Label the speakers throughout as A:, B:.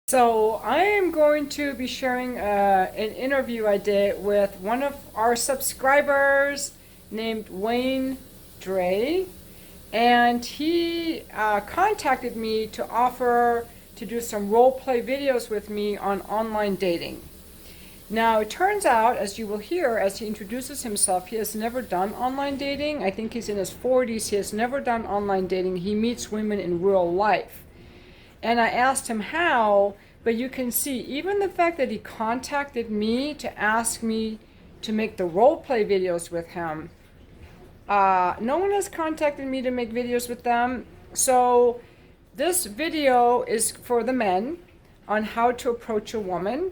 A: So I am going to be sharing an interview I did with one of our subscribers named Wayne Dre, and he contacted me to offer to do some role play videos with me on online dating. Now, it turns out, as you will hear as he introduces himself, he has never done online dating. I think he's in his 40s. He has never done online dating. He meets women in real life. And I asked him how, but you can see even the fact that he contacted me to ask me to make the role play videos with him. No one has contacted me to make videos with them. So this video is for the men on how to approach a woman.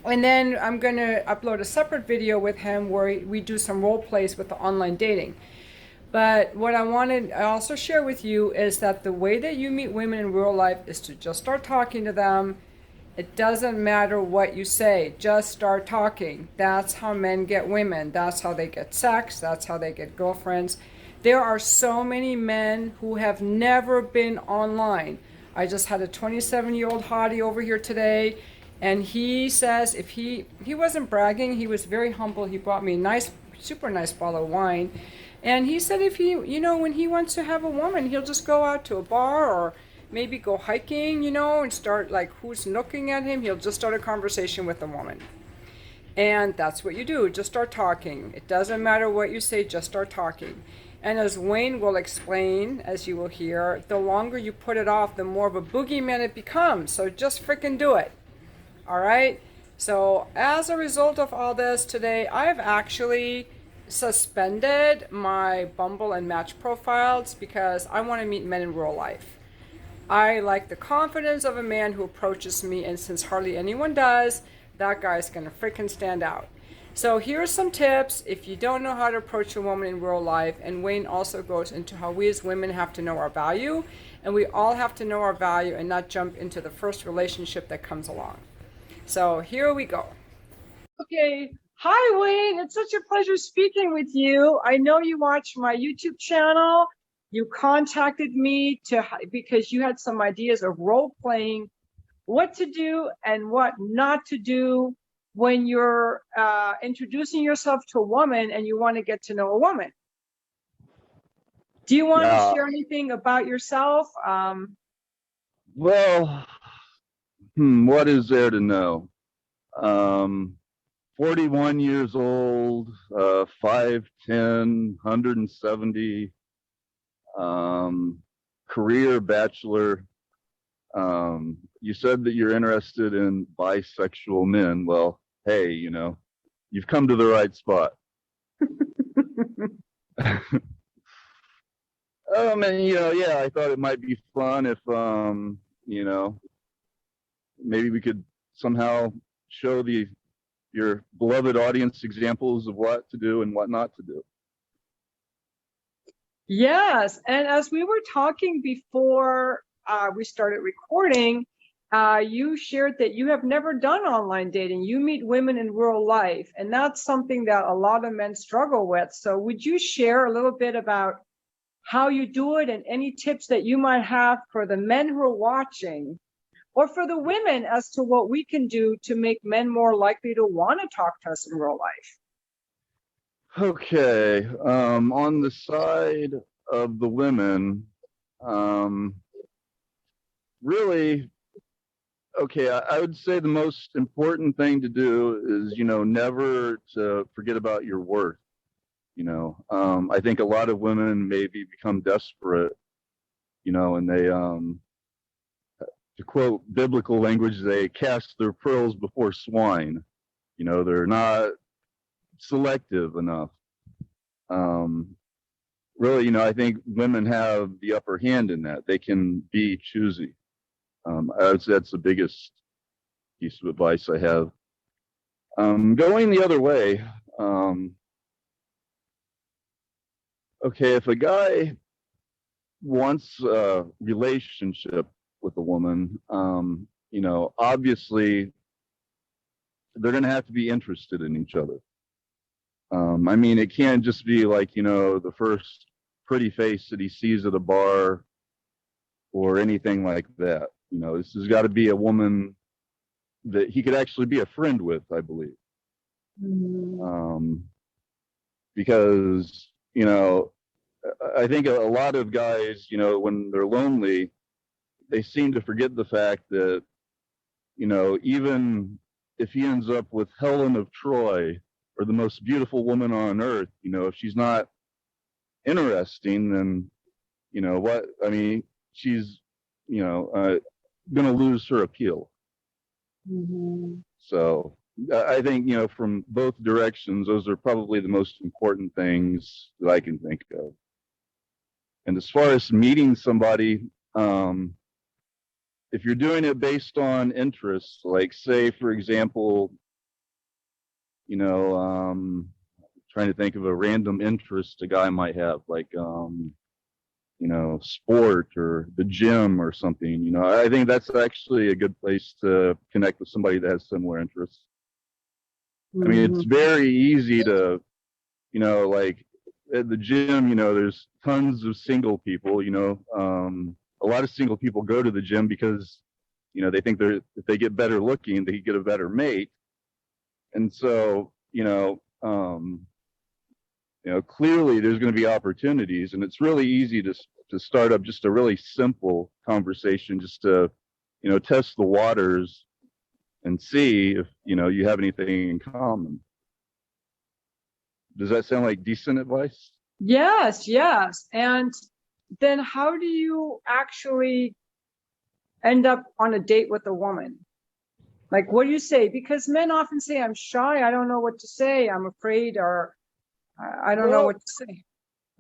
A: And then I'm going to upload a separate video with him where we do some role plays with the online dating. But what I wanted to also share with you is that the way that you meet women in real life is to just start talking to them. It doesn't matter what you say, just start talking. That's how men get women. That's how they get sex. That's how they get girlfriends. There are so many men who have never been online. I just had a 27-year-old hottie over here today, and he says if he wasn't bragging, he was very humble. He brought me a nice, super nice bottle of wine. And he said if he, when he wants to have a woman, he'll just go out to a bar or maybe go hiking, and start like who's looking at him. He'll just start a conversation with a woman. And that's what you do. Just start talking. It doesn't matter what you say, just start talking. And as Wayne will explain, as you will hear, the longer you put it off, the more of a boogeyman it becomes. So just freaking do it. All right? So as a result of all this today, I've actually suspended my Bumble and Match profiles because I want to meet men in real life. I like the confidence of a man who approaches me, and since hardly anyone does, that guy's going to freaking stand out. So here are some tips if you don't know how to approach a woman in real life. And Wayne also goes into how we as women have to know our value, and we all have to know our value and not jump into the first relationship that comes along. So here we go. Okay. Hi, Wayne. It's such a pleasure speaking with you. I know you watch my YouTube channel. You contacted me because you had some ideas of role playing, what to do and what not to do when you're introducing yourself to a woman and you want to get to know a woman. Do you want to
B: Yeah,
A: share anything about yourself?
B: well, what is there to know? Um, 41 years old, 5'10", 170, career bachelor. You said that you're interested in bisexual men. Well, hey, you've come to the right spot. And yeah, I thought it might be fun if, you know, maybe we could somehow show your beloved audience examples of what to do and what not to do.
A: Yes, and as we were talking before we started recording, you shared that you have never done online dating. You meet women in real life, and that's something that a lot of men struggle with. So would you share a little bit about how you do it and any tips that you might have for the men who are watching or for the women as to what we can do to make men more likely to want to talk to us in real life?
B: Okay, on the side of the women, um, really, okay, I would say the most important thing to do is, never to forget about your worth. I think a lot of women maybe become desperate, and they, to quote biblical language, they cast their pearls before swine. They're not selective enough. Really, I think women have the upper hand in that. They can be choosy. I would say that's the biggest piece of advice I have. Going the other way, okay, if a guy wants a relationship with a woman, obviously they're going to have to be interested in each other. I mean, it can't just be like, the first pretty face that he sees at a bar or anything like that. You know, this has got to be a woman that he could actually be a friend with, I believe. Um, because, you know, I think a lot of guys, you know, when they're lonely, they seem to forget the fact that, you know, even if he ends up with Helen of Troy or the most beautiful woman on earth, you know, if she's not interesting, then, you know, what, I mean, she's, you know, going to lose her appeal. So I think, you know, from both directions, those are probably the most important things that I can think of. And as far as meeting somebody, if you're doing it based on interests, like say, for example, you know, trying to think of a random interest a guy might have, like, you know, sport or the gym or something, you know, I think that's actually a good place to connect with somebody that has similar interests. I mean, it's very easy to, you know, like at the gym, you know, there's tons of single people, you know, a lot of single people go to the gym because, you know, they think if they get better looking, they get a better mate. And so, you know, clearly there's going to be opportunities, and it's really easy to start up just a really simple conversation, just to, you know, test the waters and see if, you know, you have anything in common. Does that sound like decent advice?
A: Yes, yes. And then how do you actually end up on a date with a woman? Like, what do you say? Because men often say, I'm shy, I don't know what to say, I'm afraid, or I don't know what to say.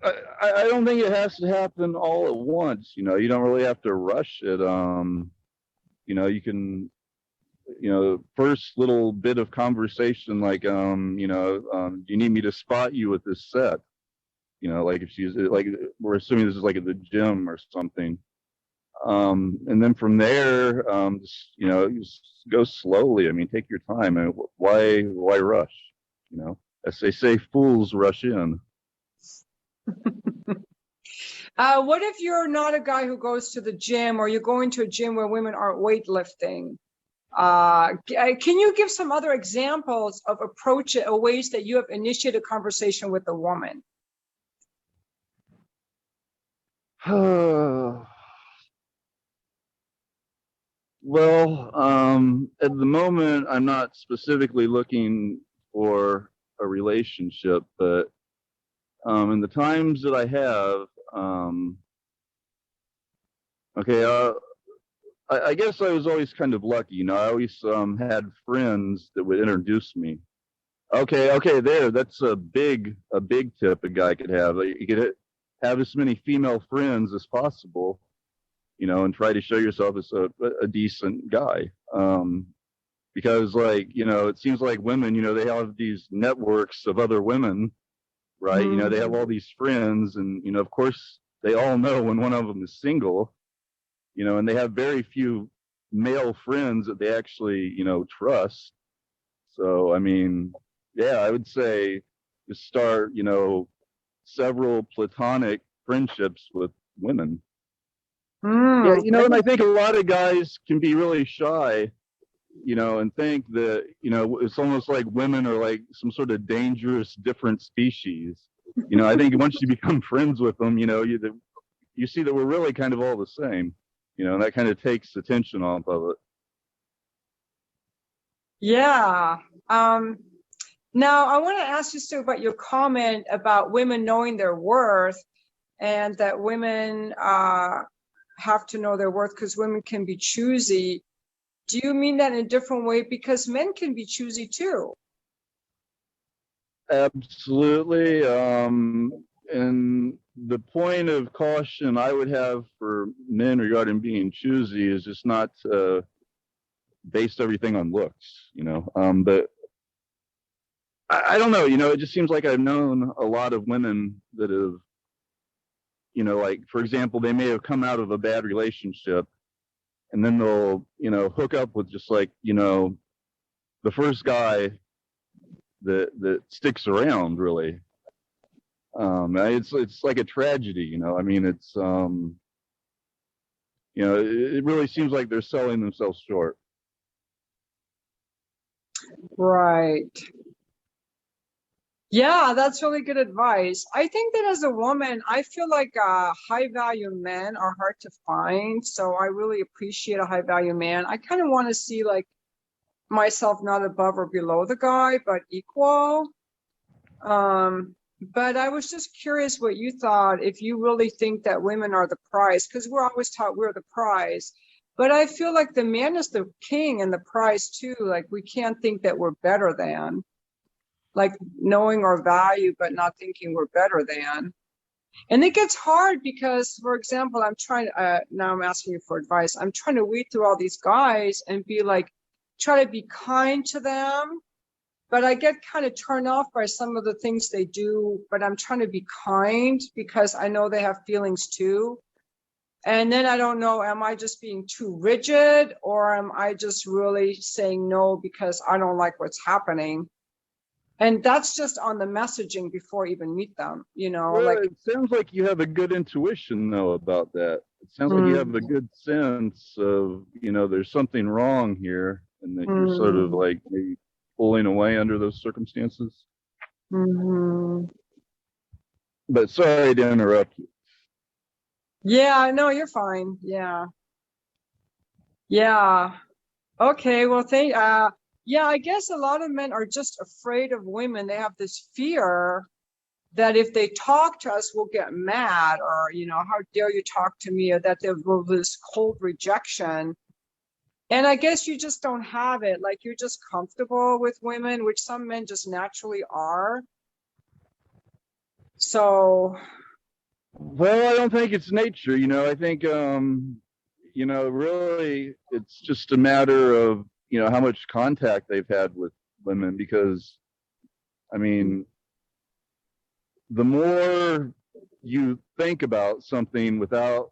B: I don't think it has to happen all at once. You know, you don't really have to rush it. You know, you can, you know, first little bit of conversation, like, you know, do you need me to spot you with this set? You know, like if she's like, we're assuming this is like at the gym or something. And then from there, just, you know, just go slowly. I mean, take your time. And why rush? You know, as they say, fools rush in.
A: What if you're not a guy who goes to the gym, or you're going to a gym where women aren't weightlifting? Can you give some other examples of approaches or ways that you have initiated a conversation with a woman?
B: Well, at the moment, I'm not specifically looking for a relationship, but in the times that I have, okay, I guess I was always kind of lucky. You know, I always had friends that would introduce me. Okay, that's a big tip a guy could have. You could have as many female friends as possible, you know, and try to show yourself as a decent guy. Because, like, you know, it seems like women, you know, they have these networks of other women, right? You know, they have all these friends, and, you know, of course, they all know when one of them is single, you know, and they have very few male friends that they actually, you know, trust. So, I mean, yeah, I would say just start, you know, several platonic friendships with women. Yeah, you know, and I think a lot of guys can be really shy, you know, and think that, you know, it's almost like women are like some sort of dangerous different species. You know, I think once you become friends with them, you know, you see that we're really kind of all the same, you know, and that kind of takes attention off of it.
A: Yeah. Now, I want to ask you still about your comment about women knowing their worth, and that women have to know their worth because women can be choosy. Do you mean that in a different way? Because men can be choosy too.
B: Absolutely. And the point of caution I would have for men regarding being choosy is just not based everything on looks, you know. But I don't know, you know, it just seems like I've known a lot of women that have, you know, like, for example, they may have come out of a bad relationship, and then they'll, you know, hook up with just like, you know, the first guy that sticks around, really. It's like a tragedy, you know. I mean, it's It really seems like they're selling themselves short.
A: Right. Yeah, that's really good advice. I think that as a woman, I feel like high value men are hard to find. So I really appreciate a high value man. I kind of want to see like myself not above or below the guy, but equal. But I was just curious what you thought, if you really think that women are the prize, because we're always taught we're the prize. But I feel like the man is the king and the prize too. Like we can't think that we're better than, like knowing our value, but not thinking we're better than. And it gets hard because, for example, now I'm asking you for advice. I'm trying to weed through all these guys and be like, try to be kind to them, but I get kind of turned off by some of the things they do, but I'm trying to be kind because I know they have feelings too. And then I don't know, am I just being too rigid or am I just really saying no because I don't like what's happening? And that's just on the messaging before I even meet them,
B: Well,
A: like,
B: it sounds like you have a good intuition though about that. It sounds like you have a good sense of, there's something wrong here, and that you're sort of
A: mm,
B: like maybe pulling away under those circumstances.
A: mm-hmm.
B: But sorry to interrupt you.
A: Yeah, no, you're fine. Yeah. Yeah. Okay, well, yeah, I guess a lot of men are just afraid of women. They have this fear that if they talk to us, we'll get mad, or, how dare you talk to me, or that there will be this cold rejection. And I guess you just don't have it. Like you're just comfortable with women, which some men just naturally are. So,
B: Well, I don't think it's nature. I think, really it's just a matter of, how much contact they've had with women, because, I mean, the more you think about something without,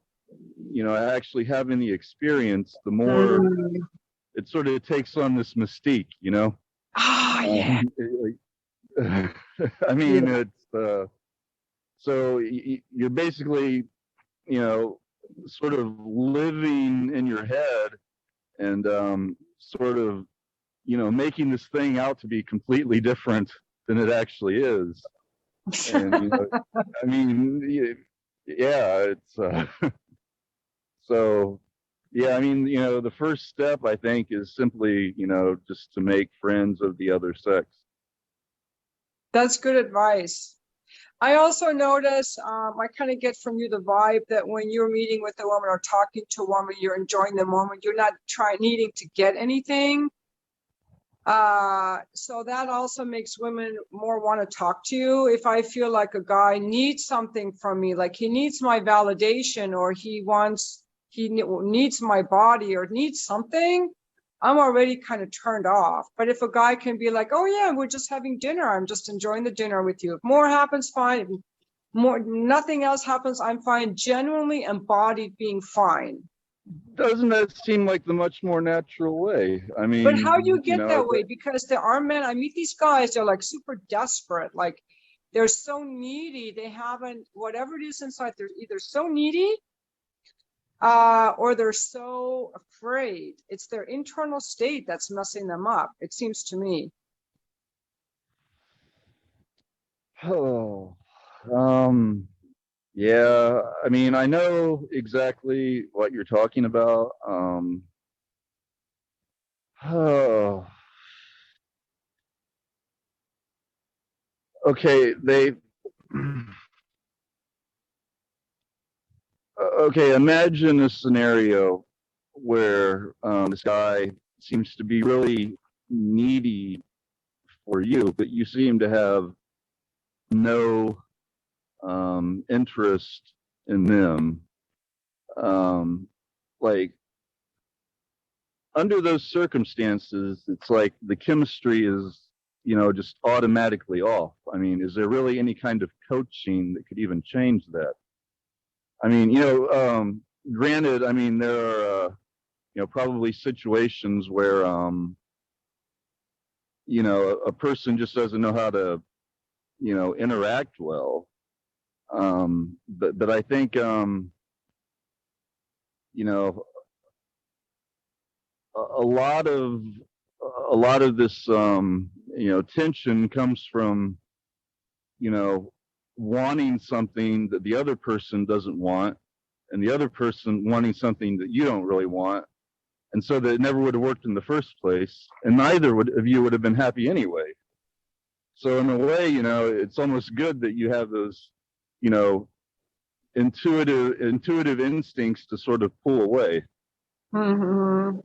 B: actually having the experience, the more
A: mm,
B: it sort of takes on this mystique.
A: ah, yeah,
B: I mean,
A: yeah.
B: it's so you're basically, you know, sort of living in your head, and sort of, making this thing out to be completely different than it actually is. And, I mean, yeah, it's so, yeah, I mean, the first step, I think, is simply, just to make friends of the other sex.
A: That's good advice. I also notice, I kind of get from you the vibe that when you're meeting with a woman or talking to a woman, you're enjoying the moment. You're not needing to get anything. So that also makes women more want to talk to you. If I feel like a guy needs something from me, like he needs my validation, or he needs my body or needs something, I'm already kind of turned off. But if a guy can be like, oh yeah, we're just having dinner, I'm just enjoying the dinner with you. If more happens, fine. If nothing else happens, I'm fine. Genuinely embodied being fine.
B: Doesn't that seem like the much more natural way? I
A: But how do
B: mean,
A: you get that way? Because there are men, I meet these guys, they're like super desperate. Like they're so needy. They haven't, whatever it is inside, they're either so needy, or they're so afraid. It's their internal state that's messing them up, it seems to me.
B: oh, um, yeah, I mean, I know exactly what you're talking about. Oh, okay, okay, imagine a scenario where this guy seems to be really needy for you, but you seem to have no interest in them. Um, like, under those circumstances, it's like the chemistry is, just automatically off. I mean, is there really any kind of coaching that could even change that? I mean, granted, I mean, there are, probably situations where, a person just doesn't know how to, interact well. But I think, you know, a lot of this, tension comes from, wanting something that the other person doesn't want, and the other person wanting something that you don't really want, and so that it never would have worked in the first place, and neither of you would have been happy anyway. So in a way, it's almost good that you have those, you know, intuitive instincts to sort of pull away.
A: Mm-hmm.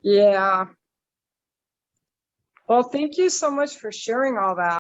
A: Yeah. Well, thank you so much for sharing all that.